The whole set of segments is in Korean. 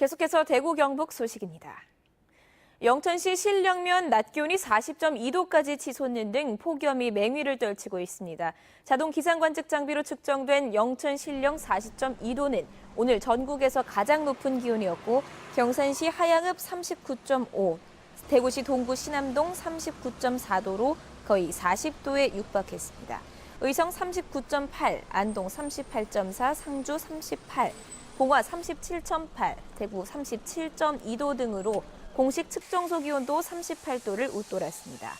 계속해서 대구 경북 소식입니다. 영천시 신령면 낮 기온이 40.2도까지 치솟는 등 폭염이 맹위를 떨치고 있습니다. 자동 기상관측 장비로 측정된 영천 신령 40.2도는 오늘 전국에서 가장 높은 기온이었고 경산시 하양읍 39.5, 대구시 동구 신암동 39.4도로 거의 40도에 육박했습니다. 의성 39.8, 안동 38.4, 상주 38, 봉화 37.8, 대구 37.2도 등으로 공식 측정소 기온도 38도를 웃돌았습니다.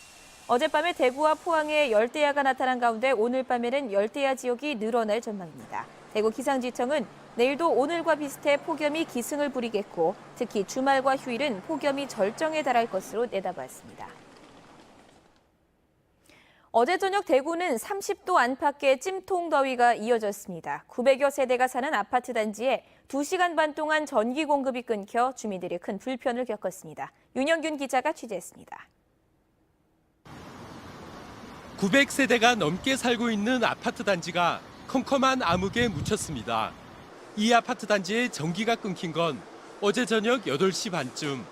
어젯밤에 대구와 포항에 열대야가 나타난 가운데 오늘 밤에는 열대야 지역이 늘어날 전망입니다. 대구 기상지청은 내일도 오늘과 비슷해 폭염이 기승을 부리겠고 특히 주말과 휴일은 폭염이 절정에 달할 것으로 내다봤습니다. 어제 저녁 대구는 30도 안팎의 찜통 더위가 이어졌습니다. 900여 세대가 사는 아파트 단지에 2시간 반 동안 전기 공급이 끊겨 주민들이 큰 불편을 겪었습니다. 윤영균 기자가 취재했습니다. 900세대가 넘게 살고 있는 아파트 단지가 컴컴한 암흑에 묻혔습니다. 이 아파트 단지에 전기가 끊긴 건 어제 저녁 8시 반쯤.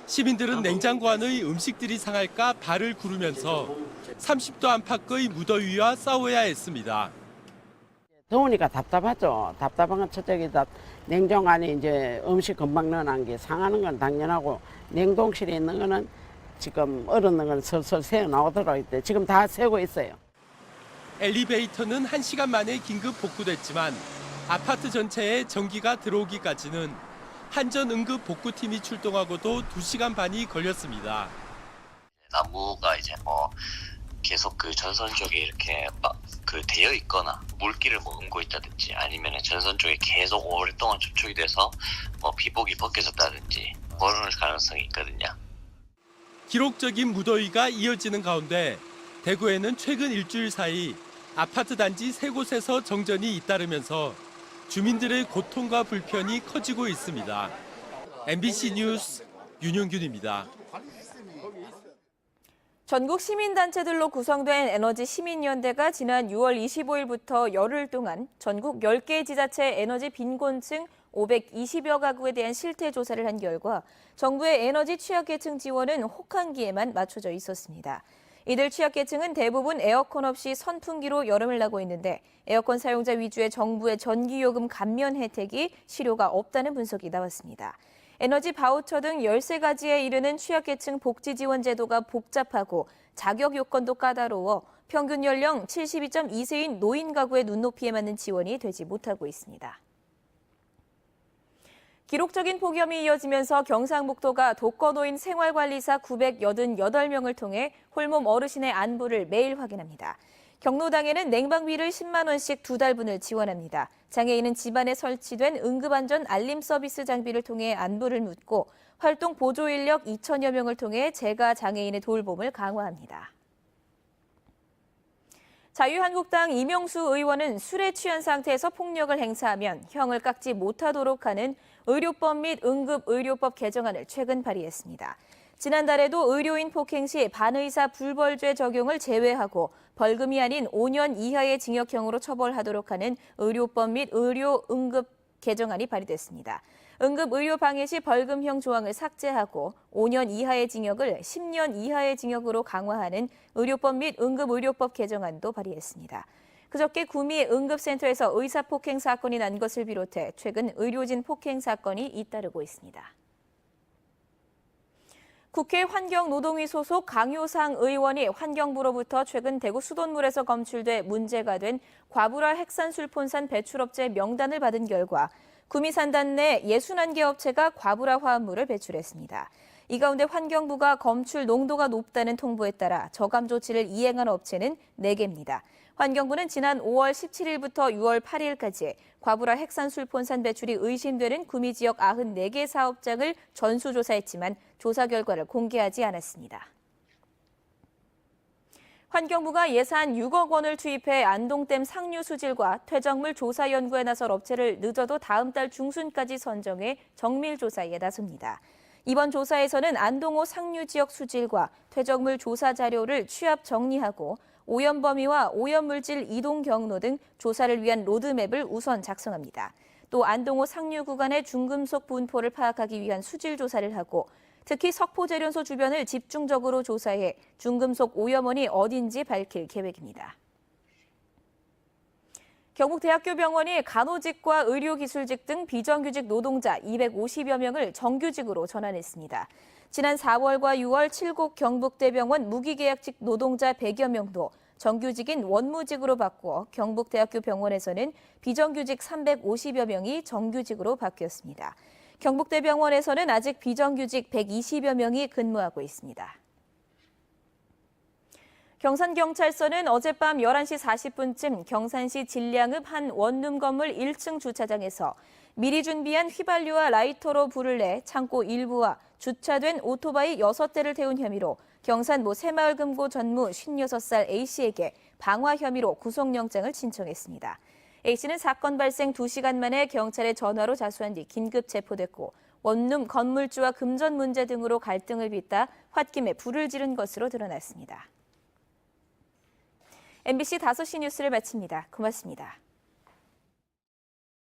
시민들은 냉장고 안의 음식들이 상할까 발을 구르면서 30도 안팎의 무더위와 싸워야 했습니다. 더우니까 답답하죠. 답답한 건 첫째기다. 냉장고 안에 이제 음식 금방 넣어놓은 게 상하는 건 당연하고 냉동실에 있는 거는 지금 얼었는 건 슬슬 새어 나오더라고요. 지금 다 새고 있어요. 엘리베이터는 1시간 만에 긴급 복구됐지만 아파트 전체에 전기가 들어오기까지는 한전 응급 복구팀이 출동하고도 2시간 반이 걸렸습니다. 나무가 이제 계속 그 전선 쪽에 이렇게 되어 있거나 물기를 머금고 있다든지 아니면 전선 쪽에 계속 오랫동안 접촉이 돼서 비복이 벗겨졌다든지 그럴 가능성이 있거든요. 기록적인 무더위가 이어지는 가운데 대구에는 최근 일주일 사이 아파트 단지 3곳에서 정전이 잇따르면서 주민들의 고통과 불편이 커지고 있습니다. MBC 뉴스 윤영균입니다. 전국 시민단체들로 구성된 에너지 시민연대가 지난 6월 25일부터 열흘 동안 전국 10개 지자체 에너지 빈곤층 520여 가구에 대한 실태 조사를 한 결과 정부의 에너지 취약계층 지원은 혹한기에만 맞춰져 있었습니다. 이들 취약계층은 대부분 에어컨 없이 선풍기로 여름을 나고 있는데 에어컨 사용자 위주의 정부의 전기요금 감면 혜택이 실효가 없다는 분석이 나왔습니다. 에너지 바우처 등 13가지에 이르는 취약계층 복지지원 제도가 복잡하고 자격 요건도 까다로워 평균 연령 72.2세인 노인 가구의 눈높이에 맞는 지원이 되지 못하고 있습니다. 기록적인 폭염이 이어지면서 경상북도가 독거노인 생활관리사 988명을 통해 홀몸 어르신의 안부를 매일 확인합니다. 경로당에는 냉방비를 10만 원씩 2달분을 지원합니다. 장애인은 집안에 설치된 응급안전 알림 서비스 장비를 통해 안부를 묻고 활동 보조 인력 2천여 명을 통해 재가 장애인의 돌봄을 강화합니다. 자유한국당 이명수 의원은 술에 취한 상태에서 폭력을 행사하면 형을 깎지 못하도록 하는 의료법 및 응급의료법 개정안을 최근 발의했습니다. 지난달에도 의료인 폭행 시 반의사 불벌죄 적용을 제외하고 벌금이 아닌 5년 이하의 징역형으로 처벌하도록 하는 의료법 및 의료응급 개정안이 발의됐습니다. 응급의료 방해 시 벌금형 조항을 삭제하고 5년 이하의 징역을 10년 이하의 징역으로 강화하는 의료법 및 응급의료법 개정안도 발의했습니다. 그저께 구미 응급센터에서 의사폭행 사건이 난 것을 비롯해 최근 의료진 폭행 사건이 잇따르고 있습니다. 국회 환경노동위 소속 강효상 의원이 환경부로부터 최근 대구 수돗물에서 검출돼 문제가 된 과부라 핵산술폰산 배출업체 명단을 받은 결과 구미 산단 내 61개 업체가 과부라 화합물을 배출했습니다. 이 가운데 환경부가 검출 농도가 높다는 통보에 따라 저감 조치를 이행한 업체는 4개입니다. 환경부는 지난 5월 17일부터 6월 8일까지 과부라 핵산술폰산 배출이 의심되는 구미 지역 94개 사업장을 전수조사했지만 조사 결과를 공개하지 않았습니다. 환경부가 예산 6억 원을 투입해 안동댐 상류 수질과 퇴적물 조사 연구에 나설 업체를 늦어도 다음 달 중순까지 선정해 정밀 조사에 나섭니다. 이번 조사에서는 안동호 상류 지역 수질과 퇴적물 조사 자료를 취합 정리하고 오염 범위와 오염물질 이동 경로 등 조사를 위한 로드맵을 우선 작성합니다. 또 안동호 상류 구간의 중금속 분포를 파악하기 위한 수질 조사를 하고 특히 석포제련소 주변을 집중적으로 조사해 중금속 오염원이 어딘지 밝힐 계획입니다. 경북대학교 병원이 간호직과 의료기술직 등 비정규직 노동자 250여 명을 정규직으로 전환했습니다. 지난 4월과 6월 7곳 경북대병원 무기계약직 노동자 100여 명도 정규직인 원무직으로 바꿔 경북대학교 병원에서는 비정규직 350여 명이 정규직으로 바뀌었습니다. 경북대병원에서는 아직 비정규직 120여 명이 근무하고 있습니다. 경산경찰서는 어젯밤 11시 40분쯤 경산시 진량읍 한 원룸 건물 1층 주차장에서 미리 준비한 휘발유와 라이터로 불을 내 창고 일부와 주차된 오토바이 6대를 태운 혐의로 경산 모 새마을금고 전무 56살 A씨에게 방화 혐의로 구속영장을 신청했습니다. A씨는 사건 발생 2시간 만에 경찰에 전화로 자수한 뒤 긴급 체포됐고 원룸 건물주와 금전 문제 등으로 갈등을 빚다 홧김에 불을 지른 것으로 드러났습니다. MBC 5시 뉴스를 마칩니다. 고맙습니다.